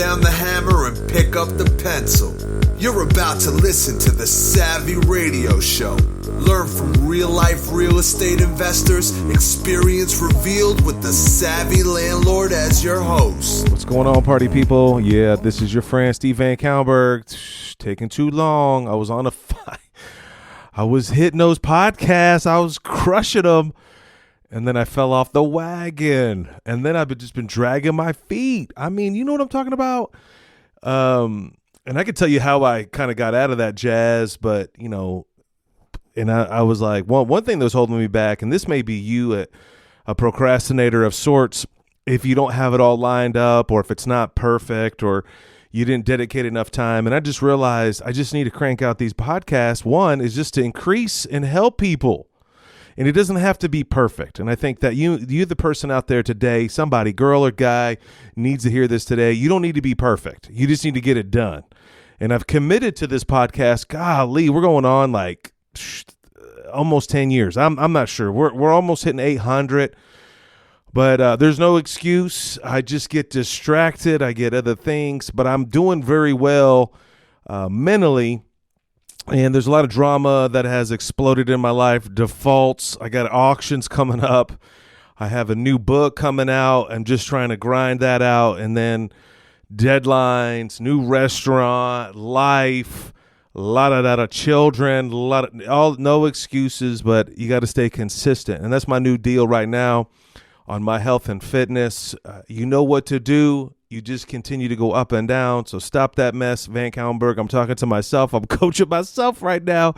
down the hammer and pick up the pencil. You're about to listen to the Savvy Radio Show. Learn from real-life real estate investors, experience revealed with the Savvy Landlord as your host. What's going on, party people? Yeah, this is your friend, Steve VanCauwenbergh. Taking too long. I was on a fight. I was hitting those podcasts. I was crushing them. And then I fell off the wagon. And then I've just been dragging my feet. I mean, you know what I'm talking about? And I can tell you how I kind of got out of that jazz, but, you know, and I was like, one thing that was holding me back, and this may be you, a procrastinator of sorts, if you don't have it all lined up or if it's not perfect or you didn't dedicate enough time. And I just realized I just need to crank out these podcasts. One is just to increase and help people. And it doesn't have to be perfect. And I think that you the person out there today, somebody, girl or guy, needs to hear this today. You don't need to be perfect. You just need to get it done. And I've committed to this podcast. Golly, we're going on like almost 10 years. I'm not sure. We're almost hitting 800. But there's no excuse. I just get distracted. I get other things. But I'm doing very well mentally. And there's a lot of drama that has exploded in my life. Defaults. I got auctions coming up. I have a new book coming out. I'm just trying to grind that out. And then deadlines, new restaurant, life, a lot of children, no excuses, but you got to stay consistent. And that's my new deal right now on my health and fitness. You know what to do. You just continue to go up and down. So stop that mess, VanCauwenbergh. I'm talking to myself. I'm coaching myself right now.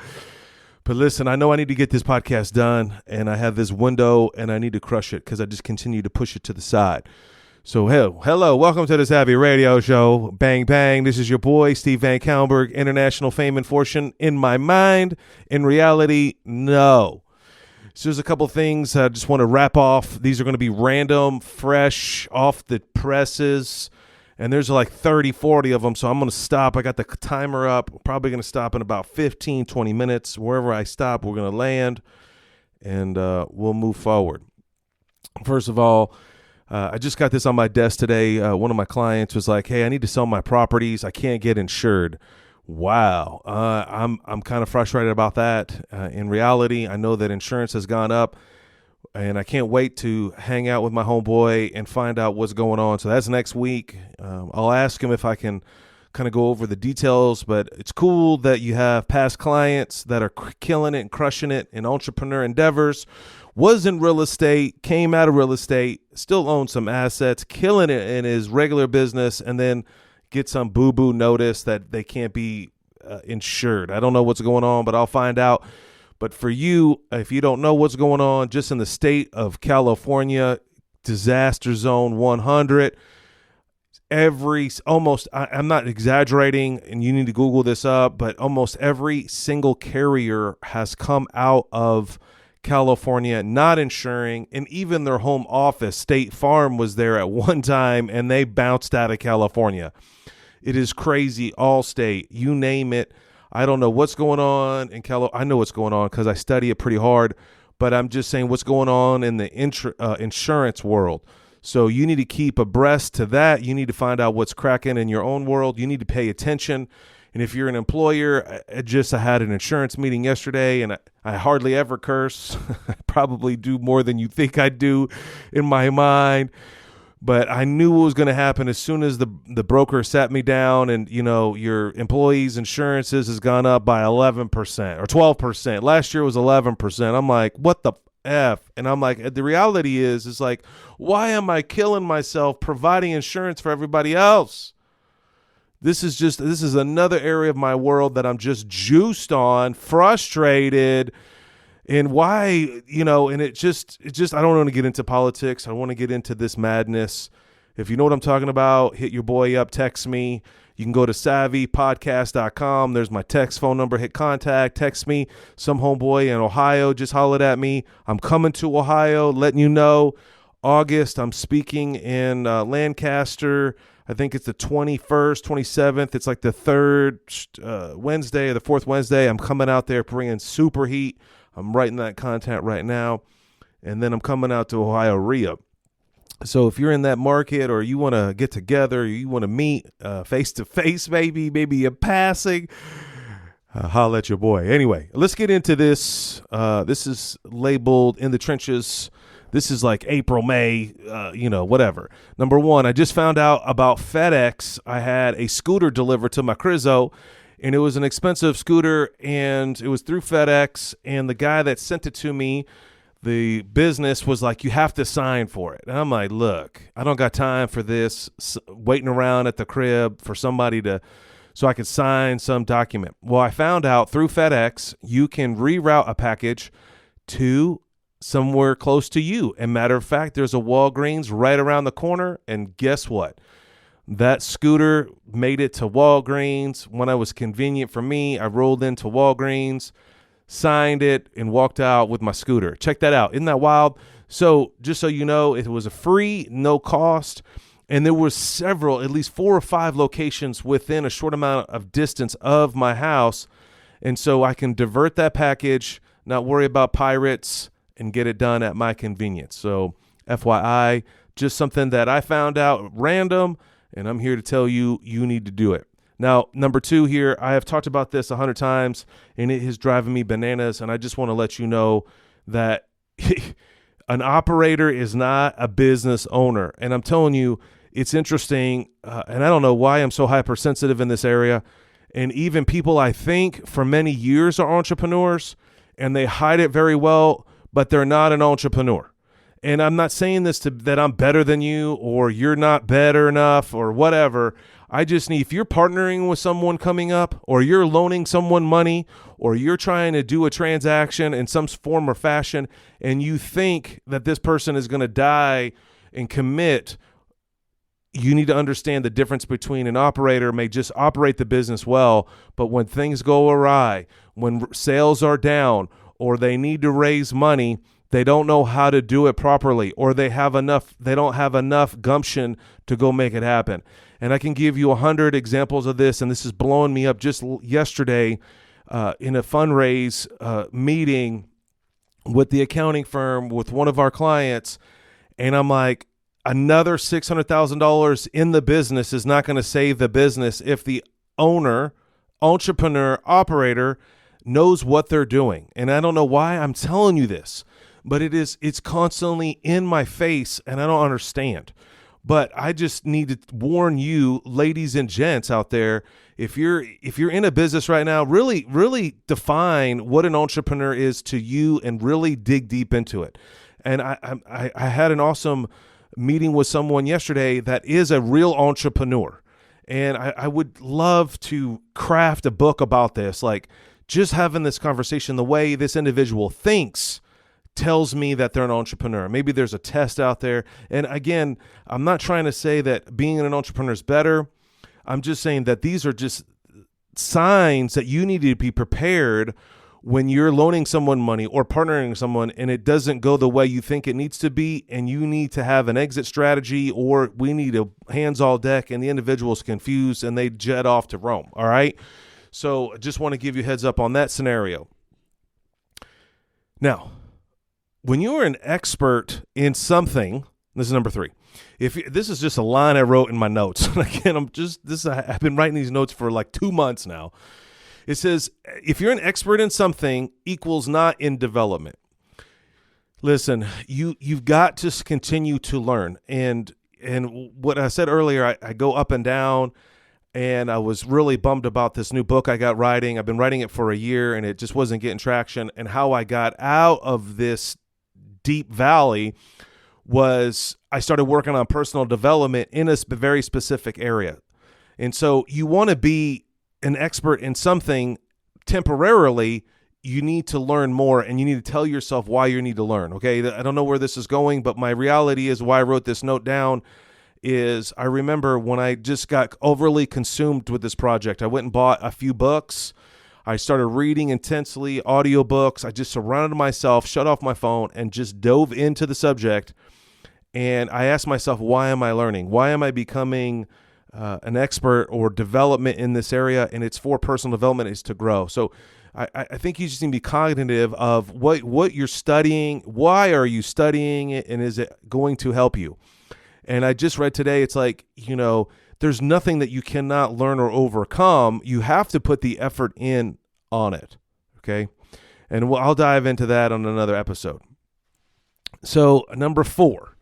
But listen, I know I need to get this podcast done, and I have this window, and I need to crush it because I just continue to push it to the side. So hello, welcome to the Savvy Radio Show. Bang, bang. This is your boy, Steve VanCauwenbergh, international fame and fortune. In my mind, in reality, no. So there's a couple things I just want to wrap off. These are going to be random, fresh, off the presses. And there's like 30, 40 of them. So I'm going to stop. I got the timer up. Probably going to stop in about 15, 20 minutes. Wherever I stop, we're going to land. And we'll move forward. First of all, I just got this on my desk today. One of my clients was like, hey, I need to sell my properties. I can't get insured. Wow. I'm kind of frustrated about that. In reality, I know that insurance has gone up, and I can't wait to hang out with my homeboy and find out what's going on. So that's next week. I'll ask him if I can kind of go over the details, but it's cool that you have past clients that are killing it and crushing it in entrepreneur endeavors. Was in real estate, came out of real estate, still owns some assets, killing it in his regular business, and then get some boo-boo notice that they can't be insured. I don't know what's going on, but I'll find out. But for you, if you don't know what's going on, just in the state of California, disaster zone 100, I'm not exaggerating, and you need to Google this up, but almost every single carrier has come out of California not insuring, and even their home office, State Farm, was there at one time, and they bounced out of California. It is crazy. Allstate, you name it. I don't know what's going on in California. I know what's going on because I study it pretty hard, but I'm just saying what's going on in the insurance world. So you need to keep abreast to that. You need to find out what's cracking in your own world. You need to pay attention. And if you're an employer, I had an insurance meeting yesterday, and I hardly ever curse. I probably do more than you think I do in my mind. But I knew what was going to happen as soon as the broker sat me down and, you know, your employees' insurances has gone up by 11% or 12%. Last year was 11%. I'm like, what the F? And I'm like, the reality is like, why am I killing myself providing insurance for everybody else? This is another area of my world that I'm just juiced on, frustrated. And why, you know, and it just, I don't want to get into politics. I want to get into this madness. If you know what I'm talking about, hit your boy up, text me. You can go to savvypodcast.com. There's my text phone number. Hit contact, text me. Some homeboy in Ohio just hollered at me. I'm coming to Ohio, letting you know. August, I'm speaking in Lancaster. I think it's the 21st, 27th. It's like the third Wednesday or the fourth Wednesday. I'm coming out there bringing super heat. I'm writing that content right now. And then I'm coming out to Ohio re-up. So if you're in that market, or you want to get together, or you want to meet face to face, maybe in passing, holla at your boy. Anyway, let's get into this. This is labeled In the Trenches. This is like April, May, whatever. Number one, I just found out about FedEx. I had a scooter delivered to my Crizzo, and it was an expensive scooter, and it was through FedEx, and the guy that sent it to me, the business, was like, you have to sign for it. And I'm like, look, I don't got time for this, waiting around at the crib for somebody so I could sign some document. Well, I found out through FedEx, you can reroute a package to somewhere close to you. And matter of fact, there's a Walgreens right around the corner. And guess what? That scooter made it to Walgreens. When it was convenient for me, I rolled into Walgreens, signed it, and walked out with my scooter. Check that out. Isn't that wild? So just so you know, it was a free, no cost. And there were several, at least 4 or 5 locations within a short amount of distance of my house. And so I can divert that package, not worry about pirates, and get it done at my convenience. So FYI, just something that I found out random, and I'm here to tell you, you need to do it. Now, number 2 here, I have talked about this 100 times, and it is driving me bananas, and I just want to let you know that an operator is not a business owner. And I'm telling you, it's interesting, and I don't know why I'm so hypersensitive in this area, and even people I think for many years are entrepreneurs, and they hide it very well, but they're not an entrepreneur. And I'm not saying this that I'm better than you, or you're not better enough, or whatever. I just need, if you're partnering with someone coming up, or you're loaning someone money, or you're trying to do a transaction in some form or fashion, and you think that this person is going to die and commit, you need to understand the difference between an operator may just operate the business well, but when things go awry, when sales are down, or they need to raise money, they don't know how to do it properly, or they don't have enough gumption to go make it happen. And I can give you 100 examples of this, and this is blowing me up. Just yesterday in a fundraise meeting with the accounting firm with one of our clients, and I'm like, another $600,000 in the business is not going to save the business if the owner, entrepreneur, operator knows what they're doing. And I don't know why I'm telling you this, but it's constantly in my face, and I don't understand. But I just need to warn you, ladies and gents out there, if you're in a business right now, really, really define what an entrepreneur is to you and really dig deep into it. And I had an awesome meeting with someone yesterday that is a real entrepreneur. And I would love to craft a book about this, like just having this conversation, the way this individual thinks tells me that they're an entrepreneur. Maybe there's a test out there. And again, I'm not trying to say that being an entrepreneur is better. I'm just saying that these are just signs that you need to be prepared when you're loaning someone money or partnering with someone and it doesn't go the way you think it needs to be, and you need to have an exit strategy, or we need a hands all deck and the individual's confused and they jet off to Rome. All right. So I just want to give you a heads up on that scenario. Now, when you're an expert in something, this is number 3. This is just a line I wrote in my notes. Again, I've been writing these notes for like 2 months now. It says, if you're an expert in something equals not in development. Listen, you've got to continue to learn. And what I said earlier, I go up and down, and I was really bummed about this new book I got writing. I've been writing it for a year, and it just wasn't getting traction. And how I got out of this deep valley was I started working on personal development in a very specific area. And so you want to be an expert in something temporarily, you need to learn more, and you need to tell yourself why you need to learn. Okay. I don't know where this is going, but my reality is why I wrote this note down is I remember when I just got overly consumed with this project, I went and bought a few books. I started reading intensely, audiobooks. I just surrounded myself, shut off my phone, and just dove into the subject. And I asked myself, why am I learning? Why am I becoming an expert or development in this area? And it's for personal development, is to grow. So I think you just need to be cognitive of what you're studying. Why are you studying it? And is it going to help you? And I just read today, it's like, there's nothing that you cannot learn or overcome. You have to put the effort in on it. Okay. And I'll dive into that on another episode. So number 4,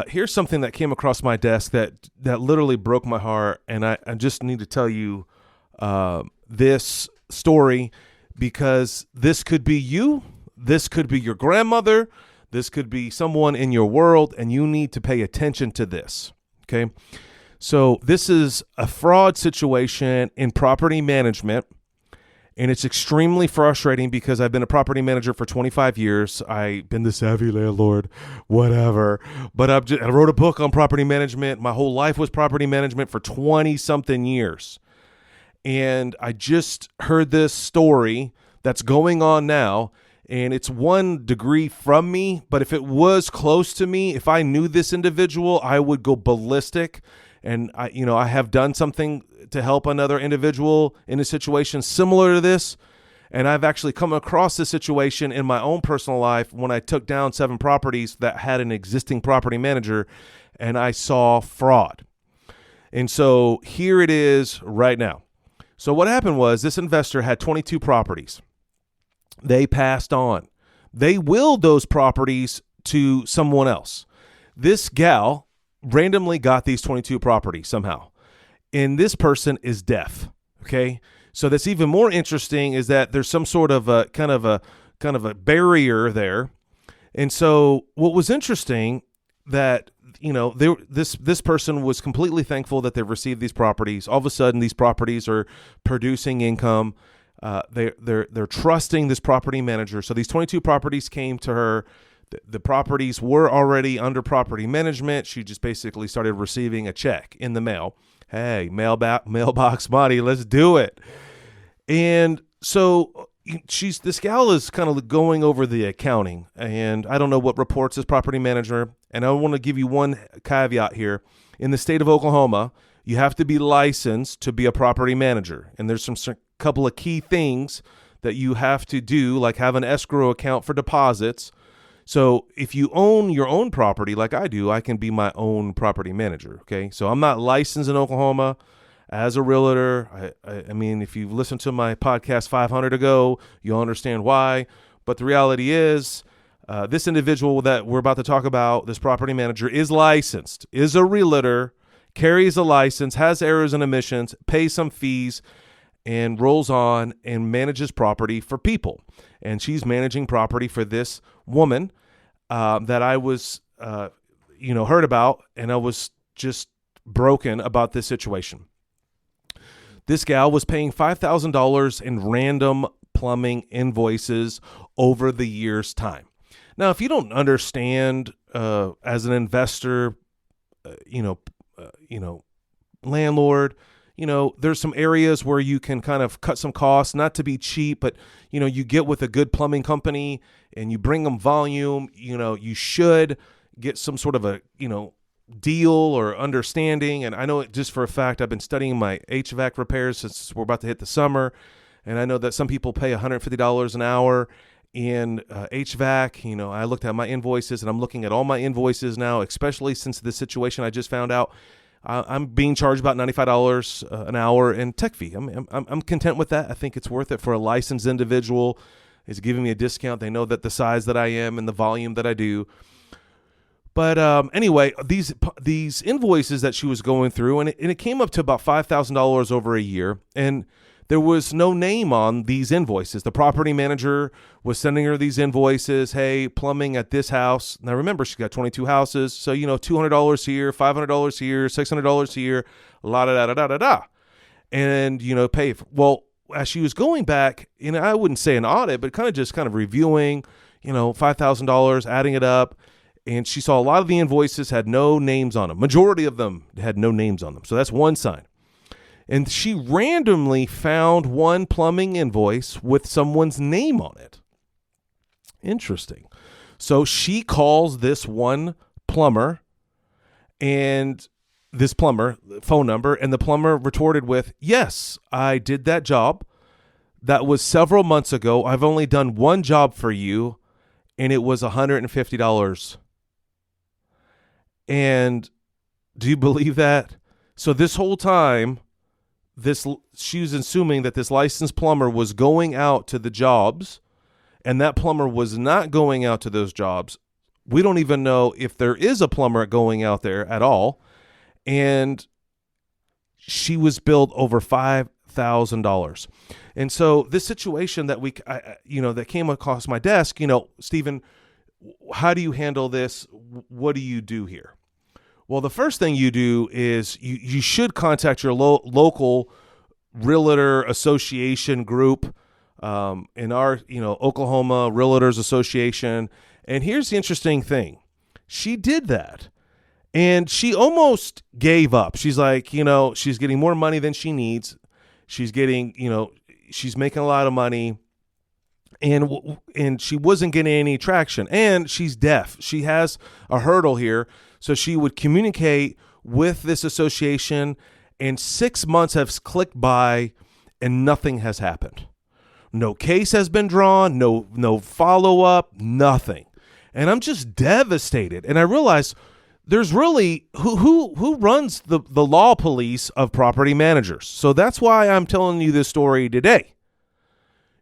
here's something that came across my desk that literally broke my heart. And I just need to tell you this story, because this could be you. This could be your grandmother. This could be someone in your world, and you need to pay attention to this. Okay. So this is a fraud situation in property management, and it's extremely frustrating because I've been a property manager for 25 years. I've been the savvy landlord, whatever. But I wrote a book on property management. My whole life was property management for 20-something years. And I just heard this story that's going on now, and it's 1 degree from me. But if it was close to me, if I knew this individual, I would go ballistic. And I have done something to help another individual in a situation similar to this. And I've actually come across this situation in my own personal life when I took down 7 properties that had an existing property manager, and I saw fraud. And so here it is right now. So what happened was, this investor had 22 properties. They passed on. They willed those properties to someone else. This gal randomly got these 22 properties somehow. And this person is deaf. Okay. So that's even more interesting, is that there's some sort of a kind of a barrier there. And so what was interesting, that, this person was completely thankful that they've received these properties. All of a sudden, these properties are producing income. They're trusting this property manager. So these 22 properties came to her. The properties were already under property management. She just basically started receiving a check in the mail. Hey, mailbox money, let's do it. And so this gal is kind of going over the accounting, and I don't know what reports this property manager. And I want to give you one caveat here. In the state of Oklahoma, you have to be licensed to be a property manager. And there's some couple of key things that you have to do, like have an escrow account for deposits. So if you own your own property, like I do, I can be my own property manager. Okay. So I'm not licensed in Oklahoma as a realtor. I mean, if you've listened to my podcast 500 ago, you'll understand why. But the reality is, this individual that we're about to talk about, this property manager, is licensed, is a realtor, carries a license, has errors and omissions, pays some fees, and rolls on and manages property for people. And she's managing property for this woman that I was, heard about, and I was just broken about this situation. This gal was paying $5,000 in random plumbing invoices over the year's time. Now, if you don't understand as an investor, landlord, there's some areas where you can kind of cut some costs, not to be cheap, but, you get with a good plumbing company and you bring them volume, you should get some sort of a, deal or understanding. And I know it just for a fact, I've been studying my HVAC repairs since we're about to hit the summer. And I know that some people pay $150 an hour in HVAC. I looked at my invoices, and I'm looking at all my invoices now, especially since the situation I just found out. I'm being charged about $95 an hour in tech fee. I'm content with that. I think it's worth it for a licensed individual. It's giving me a discount. They know that the size that I am and the volume that I do. But anyway, these invoices that she was going through, and it came up to about $5,000 over a year, and there was no name on these invoices. The property manager was sending her these invoices. Hey, plumbing at this house. Now remember, she's got 22 houses, so $200 here, $500 here, $600 here, la da da da da da, and pay for. Well, as she was going back, I wouldn't say an audit, but kind of reviewing, $5,000, adding it up. And she saw a lot of the invoices had no names on them. Majority of them had no names on them. So that's one sign. And she randomly found one plumbing invoice with someone's name on it. Interesting. So she calls this one plumber, and this plumber, phone number, and the plumber retorted with, yes, I did that job. That was several months ago. I've only done one job for you, and it was $150. And do you believe that? So this whole time, she was assuming that this licensed plumber was going out to the jobs, and that plumber was not going out to those jobs. We don't even know if there is a plumber going out there at all. And she was billed over $5,000. And so this situation that that came across my desk, Stephen, how do you handle this? What do you do here? Well, the first thing you do is you should contact your local realtor association group, in our, Oklahoma Realtors Association. And here's the interesting thing. She did that. And she almost gave up. She's like, she's getting more money than she needs. She's getting, she's making a lot of money. And she wasn't getting any traction. And she's deaf. She has a hurdle here. So she would communicate with this association, and 6 months have clicked by and nothing has happened. No case has been drawn, no follow-up, nothing. And I'm just devastated. And I realize there's really who runs the law police of property managers. So that's why I'm telling you this story today.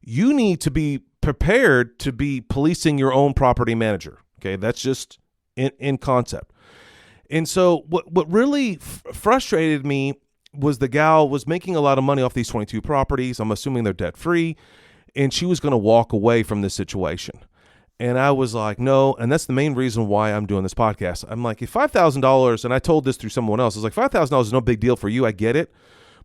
You need to be prepared to be policing your own property manager. Okay, that's just in concept. And so what really frustrated me was the gal was making a lot of money off these 22 properties. I'm assuming they're debt free, and she was going to walk away from this situation. And I was like, no. And that's the main reason why I'm doing this podcast. I'm like, if $5,000, and I told this through someone else, I was like, $5,000 is no big deal for you. I get it.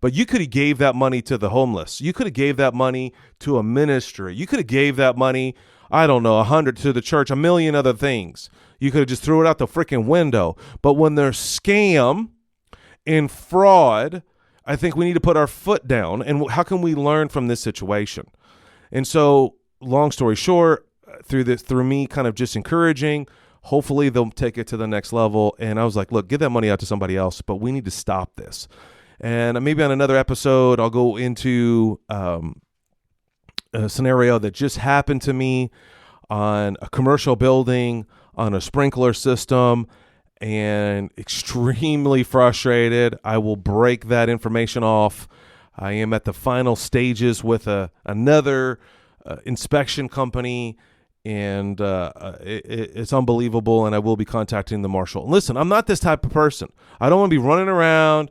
But you could have gave that money to the homeless. You could have gave that money to a ministry. You could have gave that money, I don't know, 100 to the church, a million other things. You could have just threw it out the freaking window. But when there's scam and fraud, I think we need to put our foot down. And how can we learn from this situation? And so, long story short, through me kind of just encouraging, hopefully they'll take it to the next level. And I was like, look, give that money out to somebody else, but we need to stop this. And maybe on another episode, I'll go into a scenario that just happened to me on a commercial building, on a sprinkler system, and extremely frustrated. I will break that information off. I am at the final stages with another inspection company, and it's unbelievable, and I will be contacting the marshal. And listen, I'm not this type of person. I don't want to be running around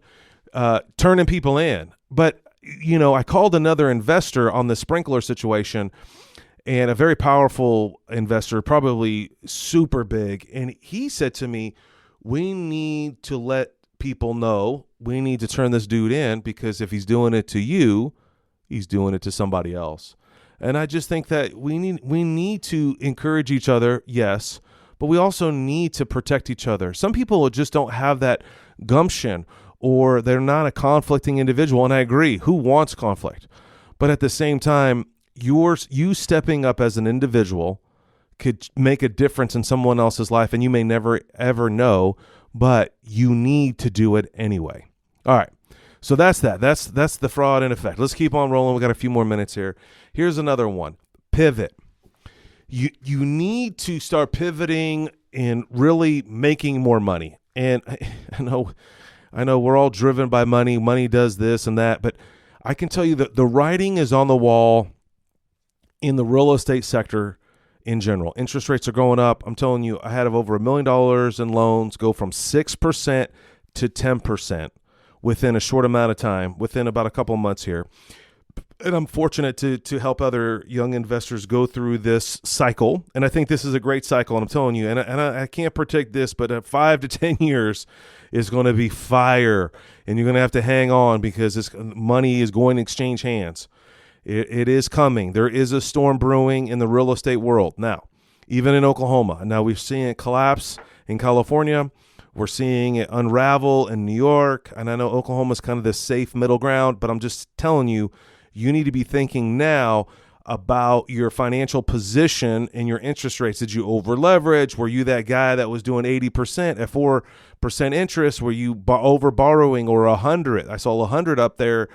turning people in. But, I called another investor on the sprinkler situation, and a very powerful investor, probably super big. And he said to me, we need to let people know, we need to turn this dude in, because if he's doing it to you, he's doing it to somebody else. And I just think that we need to encourage each other, yes, but we also need to protect each other. Some people just don't have that gumption, or they're not a conflicting individual. And I agree, who wants conflict? But at the same time, you stepping up as an individual could make a difference in someone else's life, and you may never, ever know, but you need to do it anyway. All right. So that's that. That's the fraud in effect. Let's keep on rolling. We got a few more minutes here. Here's another one. Pivot. You need to start pivoting and really making more money. And I know we're all driven by money. Money does this and that, but I can tell you that the writing is on the wall in the real estate sector in general. Interest rates are going up. I'm telling you, I had over $1 million in loans go from 6% to 10% within a short amount of time, within about a couple of months here. And I'm fortunate to help other young investors go through this cycle. And I think this is a great cycle. And I'm telling you, and I can't predict this, but 5 to 10 years is going to be fire. And you're going to have to hang on, because this money is going to exchange hands. It is coming. There is a storm brewing in the real estate world. Now, even in Oklahoma. Now, we're seeing it collapse in California. We're seeing it unravel in New York. And I know Oklahoma is kind of this safe middle ground, but I'm just telling you, you need to be thinking now about your financial position and your interest rates. Did you over leverage? Were you that guy that was doing 80% at 4% interest? Were you over borrowing, or 100? I saw 100 up there.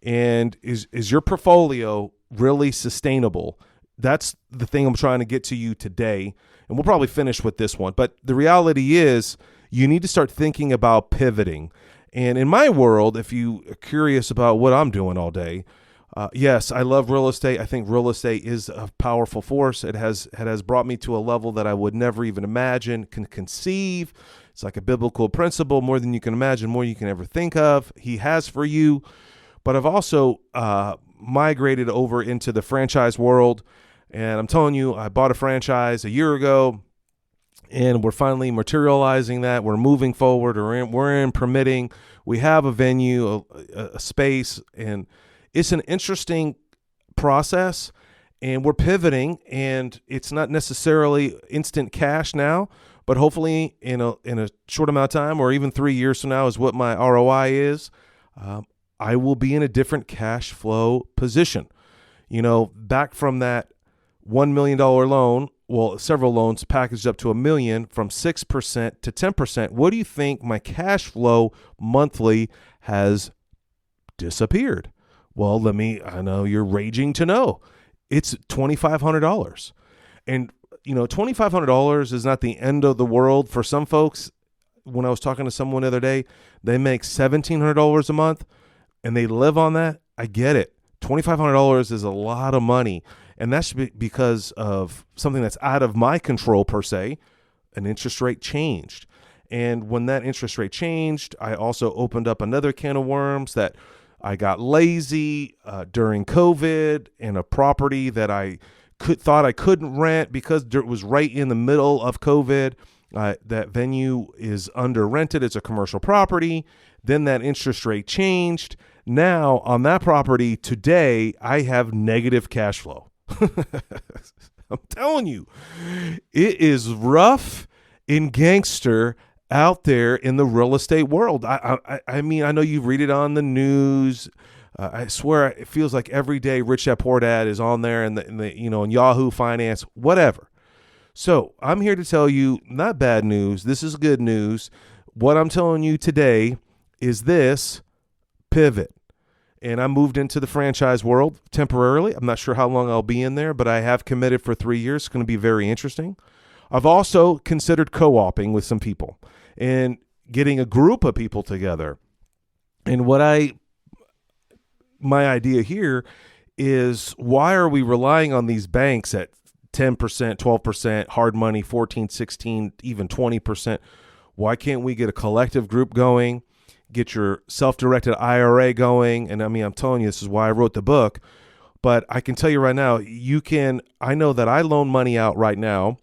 And is your portfolio really sustainable? That's the thing I'm trying to get to you today. And we'll probably finish with this one. But the reality is, you need to start thinking about pivoting. And in my world, if you are curious about what I'm doing all day, yes, I love real estate. I think real estate is a powerful force. It has brought me to a level that I would never even imagine, can conceive. It's like a biblical principle, more than you can imagine, more you can ever think of. He has for you. But I've also migrated over into the franchise world. And I'm telling you, I bought a franchise a year ago, and we're finally materializing that. We're moving forward. We're in permitting. We have a venue, a space, and it's an interesting process, and we're pivoting, and it's not necessarily instant cash now, but hopefully in a short amount of time, or even 3 years from now is what my ROI is, I will be in a different cash flow position. Back from that $1 million loan, well, several loans packaged up to $1 million, from 6% to 10%. What do you think my cash flow monthly has disappeared? Well, I know you're raging to know. It's $2,500. And, $2,500 is not the end of the world for some folks. When I was talking to someone the other day, they make $1,700 a month and they live on that. I get it. $2,500 is a lot of money. And that's because of something that's out of my control, per se. An interest rate changed. And when that interest rate changed, I also opened up another can of worms that I got lazy during COVID, in a property that I thought I couldn't rent because it was right in the middle of COVID. That venue is under rented. It's a commercial property. Then that interest rate changed. Now on that property today, I have negative cash flow. I'm telling you, it is rough and gangster out there in the real estate world. I mean, I know you read it on the news. I swear it feels like every day Rich Dad Poor Dad is on there, and in Yahoo Finance, whatever. So I'm here to tell you, not bad news. This is good news. What I'm telling you today is this: pivot. And I moved into the franchise world temporarily. I'm not sure how long I'll be in there, but I have committed for 3 years. It's going to be very interesting. I've also considered co-oping with some people and getting a group of people together. And my idea here is, why are we relying on these banks at 10%, 12%, hard money, 14, 16, even 20%? Why can't we get a collective group going? Get your self-directed IRA going. And I'm telling you, this is why I wrote the book. But I can tell you right now, I know that I loan money out right now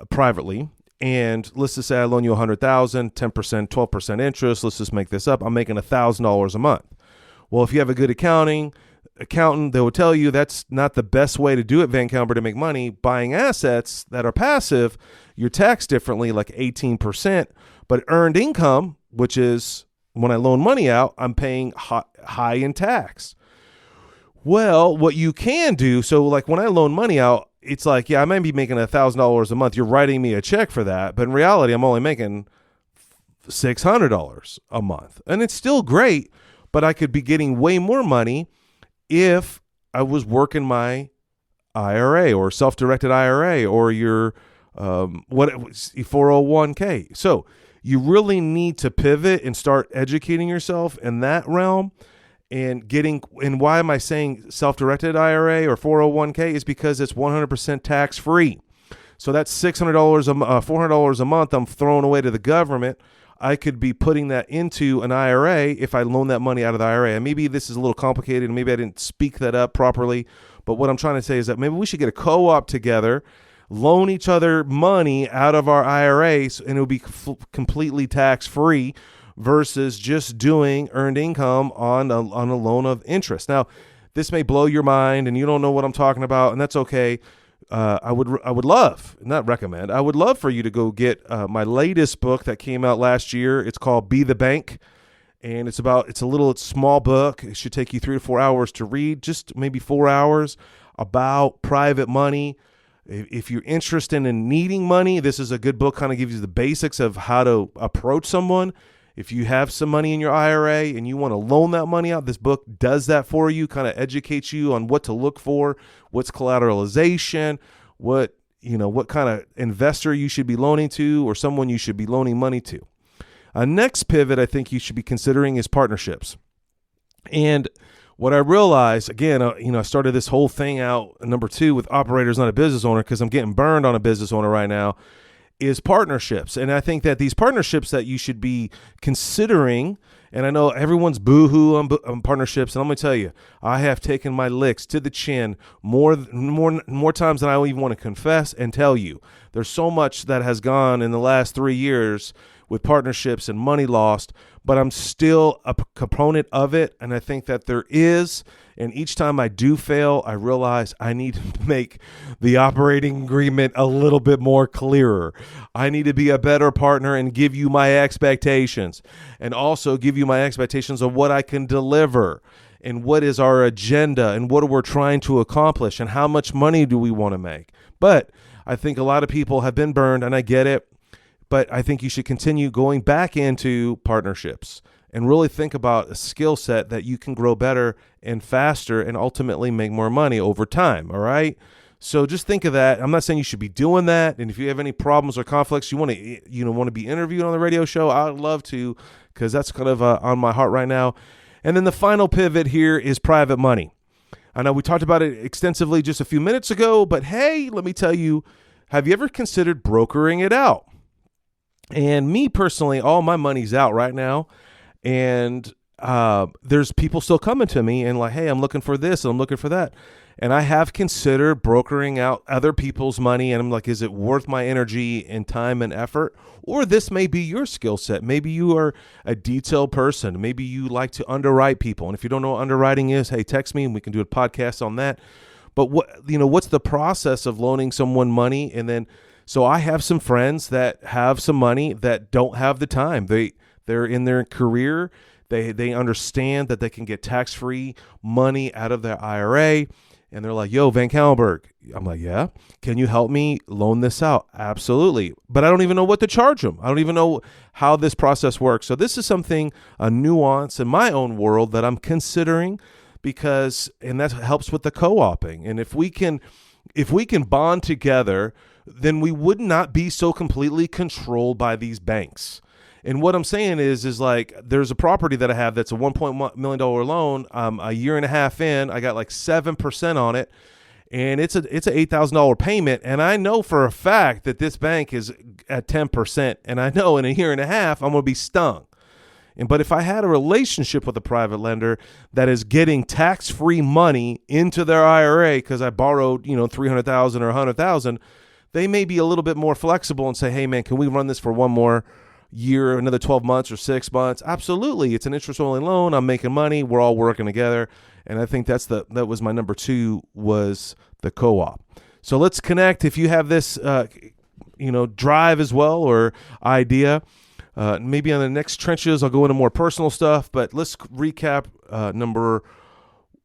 privately. And let's just say I loan you $100,000, 10%, 12% interest. Let's just make this up. I'm making $1,000 a month. Well, if you have a good accountant, they will tell you that's not the best way to do it, VanCauwenbergh, to make money. Buying assets that are passive, you're taxed differently, like 18%. But earned income, which is when I loan money out, I'm paying high in tax. Well, what you can do, so like when I loan money out, it's like, yeah, I might be making $1,000 a month. You're writing me a check for that. But in reality, I'm only making $600 a month. And it's still great, but I could be getting way more money if I was working my IRA or self-directed IRA or your 401k. So you really need to pivot and start educating yourself in that realm. And why am I saying self-directed IRA or 401k is because it's 100% tax-free. So that's $400 a month I'm throwing away to the government. I could be putting that into an IRA if I loan that money out of the IRA. And maybe this is a little complicated, and maybe I didn't speak that up properly. But what I'm trying to say is that maybe we should get a co-op together, loan each other money out of our IRAs, and it would be completely tax-free versus just doing earned income on a loan of interest. Now, this may blow your mind, and you don't know what I'm talking about, and that's okay. I would love, not recommend, I would love for you to go get my latest book that came out last year. It's called Be the Bank, and it's a small book. It should take you 3 to 4 hours to read, just maybe 4 hours, about private money. If you're interested in needing money, this is a good book, kind of gives you the basics of how to approach someone. If you have some money in your IRA and you want to loan that money out, this book does that for you, kind of educates you on what to look for, what's collateralization, what kind of investor you should be loaning to or someone you should be loaning money to. A next pivot I think you should be considering is partnerships. And what I realized, again, I started this whole thing out, number 2, with operators, not a business owner, because I'm getting burned on a business owner right now, is partnerships. And I think that these partnerships that you should be considering, and I know everyone's boo-hoo on partnerships, and I'm going to tell you, I have taken my licks to the chin more times than I even want to confess and tell you. There's so much that has gone in the last 3 years with partnerships and money lost, but I'm still a component of it, and I think that there is, and each time I do fail, I realize I need to make the operating agreement a little bit more clearer. I need to be a better partner and give you my expectations, and also give you my expectations of what I can deliver, and what is our agenda, and what we're trying to accomplish, and how much money do we want to make. But I think a lot of people have been burned, and I get it. But I think you should continue going back into partnerships and really think about a skill set that you can grow better and faster and ultimately make more money over time. All right. So just think of that. I'm not saying you should be doing that. And if you have any problems or conflicts, you want to be interviewed on the radio show, I'd love to, because that's kind of on my heart right now. And then the final pivot here is private money. I know we talked about it extensively just a few minutes ago, but hey, let me tell you, have you ever considered brokering it out? And me personally, all my money's out right now, and there's people still coming to me and like, hey, I'm looking for this and I'm looking for that. And I have considered brokering out other people's money, and I'm like, is it worth my energy and time and effort? Or this may be your skill set. Maybe you are a detailed person. Maybe you like to underwrite people. And if you don't know what underwriting is, hey, text me and we can do a podcast on that. But what's the process of loaning someone money? And then so I have some friends that have some money that don't have the time. They're in their career. They understand that they can get tax-free money out of their IRA. And they're like, yo, VanCauwenbergh. I'm like, yeah. Can you help me loan this out? Absolutely. But I don't even know what to charge them. I don't even know how this process works. So this is something, a nuance in my own world that I'm considering, and that helps with the co-oping. And if we can bond together, then we would not be so completely controlled by these banks. And what I'm saying is like, there's a property that I have that's a $1.1 million loan. A year and a half in, I got like 7% on it, and it's a $8,000 payment. And I know for a fact that this bank is at 10%, and I know in a year and a half I'm going to be stung. But if I had a relationship with a private lender that is getting tax-free money into their IRA because I borrowed, $300,000 or $100,000, they may be a little bit more flexible and say, hey, man, can we run this for one more year, another 12 months or 6 months? Absolutely. It's an interest-only loan. I'm making money. We're all working together. And I think that was my number 2, was the co-op. So let's connect. If you have this, drive as well or idea, maybe on the next trenches, I'll go into more personal stuff, but let's recap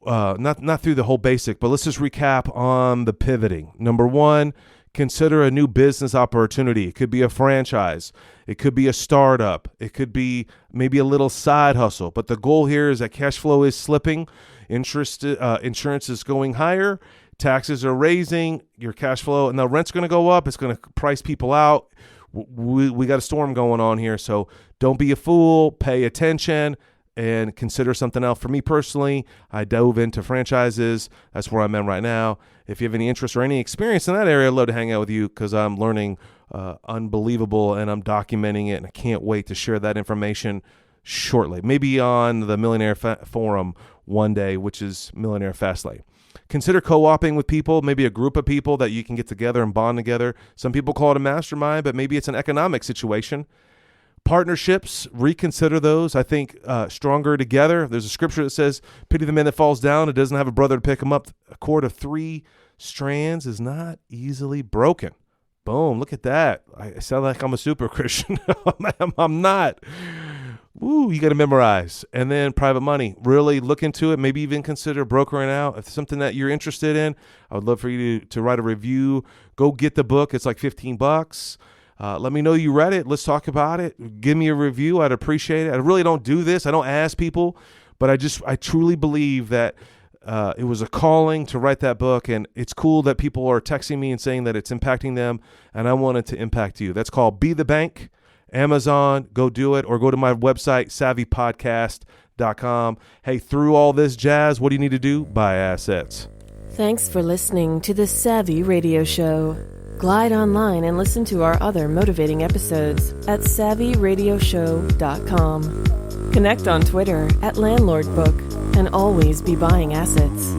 not through the whole basic, but let's just recap on the pivoting. Number 1, consider a new business opportunity. It could be a franchise. It could be a startup. It could be maybe a little side hustle. But the goal here is that cash flow is slipping. Insurance is going higher. Taxes are raising. Your cash flow, and the rent's going to go up. It's going to price people out. We got a storm going on here. So don't be a fool. Pay attention and consider something else. For me personally, I dove into franchises. That's where I'm at right now. If you have any interest or any experience in that area, I'd love to hang out with you, because I'm learning unbelievable, and I'm documenting it, and I can't wait to share that information shortly. Maybe on the Millionaire Forum one day, which is Millionaire Fastlane. Consider co-oping with people, maybe a group of people that you can get together and bond together. Some people call it a mastermind, but maybe it's an economic situation. Partnerships, reconsider those. I think stronger together. There's a scripture that says, pity the man that falls down and doesn't have a brother to pick him up. A cord of 3 strands is not easily broken. Boom, look at that. I sound like I'm a super Christian. I'm not. Woo, you got to memorize. And then private money. Really look into it. Maybe even consider brokering out. If it's something that you're interested in, I would love for you to write a review. Go get the book. It's like $15. Let me know you read it. Let's talk about it. Give me a review. I'd appreciate it. I really don't do this. I don't ask people, but I truly believe that it was a calling to write that book, and it's cool that people are texting me and saying that it's impacting them, and I wanted to impact you. That's called Be the Bank, Amazon, go do it, or go to my website, savvypodcast.com. Hey, through all this jazz, what do you need to do? Buy assets. Thanks for listening to the Savvy Radio Show. Glide online and listen to our other motivating episodes at savvyradioshow.com. Connect on Twitter at LandlordBook and always be buying assets.